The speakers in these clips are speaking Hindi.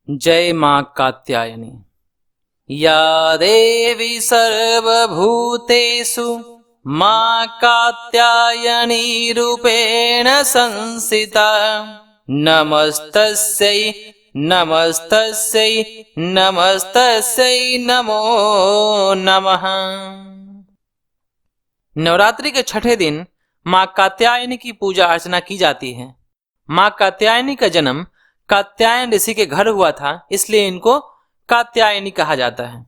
जय मां कात्यायनी। या देवी सर्वभूतेषु मां कात्यायनी रूपेण संस्थिता। नमस्तस्यै नमस्तस्यै नमस्तस्यै नमो नमः। नवरात्रि के छठे दिन मां कात्यायनी की पूजा अर्चना की जाती है। मां कात्यायनी का जन्म कात्यायन ऋषि के घर हुआ था, इसलिए इनको कात्यायनी कहा जाता है।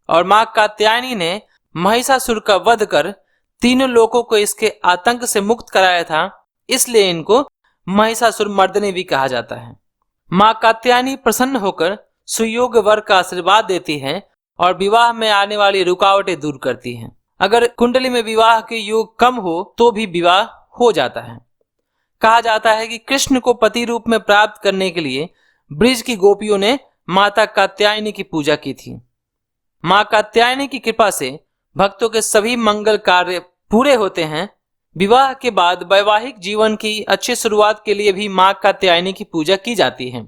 और मां कात्यायनी ने महिषासुर का वध कर तीनों लोगों को इसके आतंक से मुक्त कराया था, इसलिए इनको महिषासुर मर्दिनी भी कहा जाता है। मां कात्यायनी प्रसन्न होकर सुयोग वर का आशीर्वाद देती है और विवाह में आने वाली रुकावटें दूर करती है। अगर कुंडली में विवाह के योग कम हो तो भी विवाह हो जाता है। कहा जाता है कि कृष्ण को पति रूप में प्राप्त करने के लिए ब्रिज की गोपियों ने माता कात्यायनी की पूजा की थी। मां कात्यायनी की कृपा से भक्तों के सभी मंगल कार्य पूरे होते हैं। विवाह के बाद वैवाहिक जीवन की अच्छी शुरुआत के लिए भी मां कात्यायनी की पूजा की जाती है।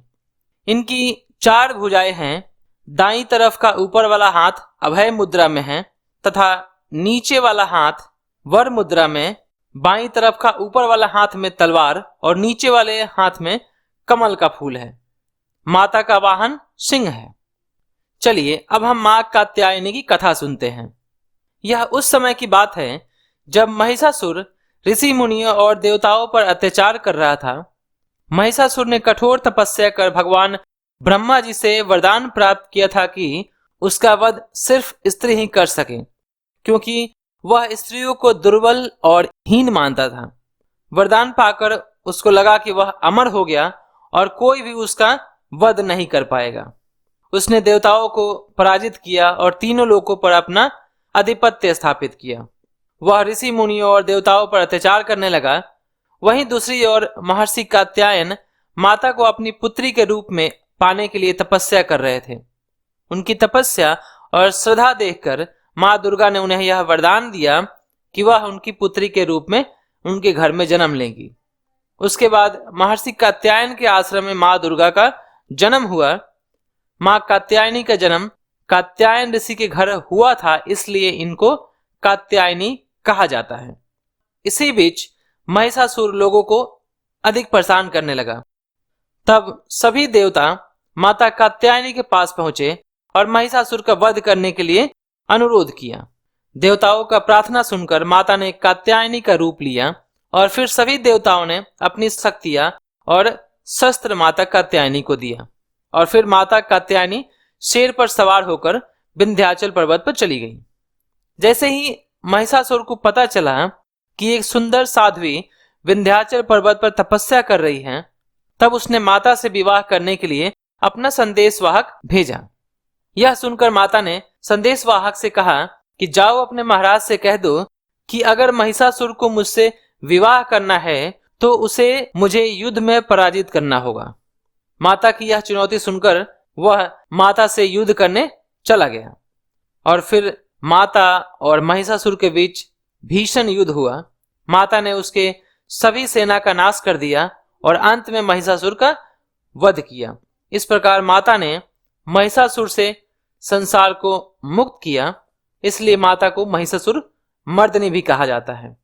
इनकी 4 भुजाएं हैं। दाईं तरफ का ऊपर वाला हाथ अभय मुद्रा में है तथा नीचे वाला हाथ वर मुद्रा में। बाईं तरफ का ऊपर वाला हाथ में तलवार और नीचे वाले हाथ में कमल का फूल है। माता का वाहन सिंह है। चलिए अब हम मां कात्यायनी की कथा सुनते हैं। यह उस समय की बात है जब महिषासुर ऋषि मुनियों और देवताओं पर अत्याचार कर रहा था। महिषासुर ने कठोर तपस्या कर भगवान ब्रह्मा जी से वरदान प्राप्त किया था कि उसका वध सिर्फ स्त्री ही कर सके, क्योंकि वह स्त्रियों को दुर्बल और हीन मानता था। वरदान पाकर उसको लगा कि वह अमर हो गया और कोई भी उसका वध नहीं कर पाएगा। उसने देवताओं को पराजित किया और तीनों लोगों पर अपना आधिपत्य स्थापित किया। वह ऋषि मुनियों और देवताओं पर अत्याचार करने लगा। वहीं दूसरी ओर महर्षि कात्यायन माता को अपनी पुत्री के रूप में पाने के लिए तपस्या कर रहे थे। उनकी तपस्या और श्रद्धा देखकर मां दुर्गा ने उन्हें यह वरदान दिया कि वह उनकी पुत्री के रूप में उनके घर में जन्म लेंगी। उसके बाद महर्षि कात्यायन के आश्रम में मां दुर्गा का जन्म हुआ। मां कात्यायनी का जन्म कात्यायन ऋषि के घर हुआ था, इसलिए इनको कात्यायनी कहा जाता है। इसी बीच महिषासुर लोगों को अधिक परेशान करने लगा। तब सभी देवता माता कात्यायनी के पास पहुंचे और महिषासुर का वध करने के लिए अनुरोध किया। देवताओं का प्रार्थना सुनकर माता ने कात्यायनी का रूप लिया और फिर सभी देवताओं ने अपनी शक्तियां और शस्त्र माता कात्यायनी को दिया। और फिर माता कात्यायनी शेर पर सवार होकर विंध्याचल पर्वत पर चली गई। जैसे ही महिषासुर को पता चला कि एक सुंदर साध्वी विंध्याचल पर्वत पर तपस्या कर रही है, तब उसने माता से विवाह करने के लिए अपना संदेशवाहक भेजा। यह सुनकर माता ने संदेशवाहक से कहा कि जाओ अपने महाराज से कह दो कि अगर महिषासुर को मुझसे विवाह करना है तो उसे मुझे युद्ध में पराजित करना होगा। माता की यह चुनौती सुनकर वह माता से युद्ध करने चला गया और फिर माता और महिषासुर के बीच भीषण युद्ध हुआ। माता ने उसके सभी सेना का नाश कर दिया और अंत में महिषासुर का वध किया। इस प्रकार माता ने महिषासुर से संसार को मुक्त किया, इसलिए माता को महिषासुर मर्दिनी भी कहा जाता है।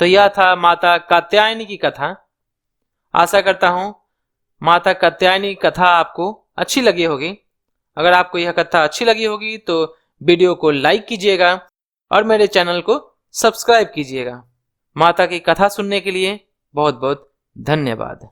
तो यह था माता कात्यायनी की कथा। आशा करता हूं माता कात्यायनी की कथा आपको अच्छी लगी होगी। अगर आपको यह कथा अच्छी लगी होगी तो वीडियो को लाइक कीजिएगा और मेरे चैनल को सब्सक्राइब कीजिएगा। माता की कथा सुनने के लिए बहुत बहुत धन्यवाद।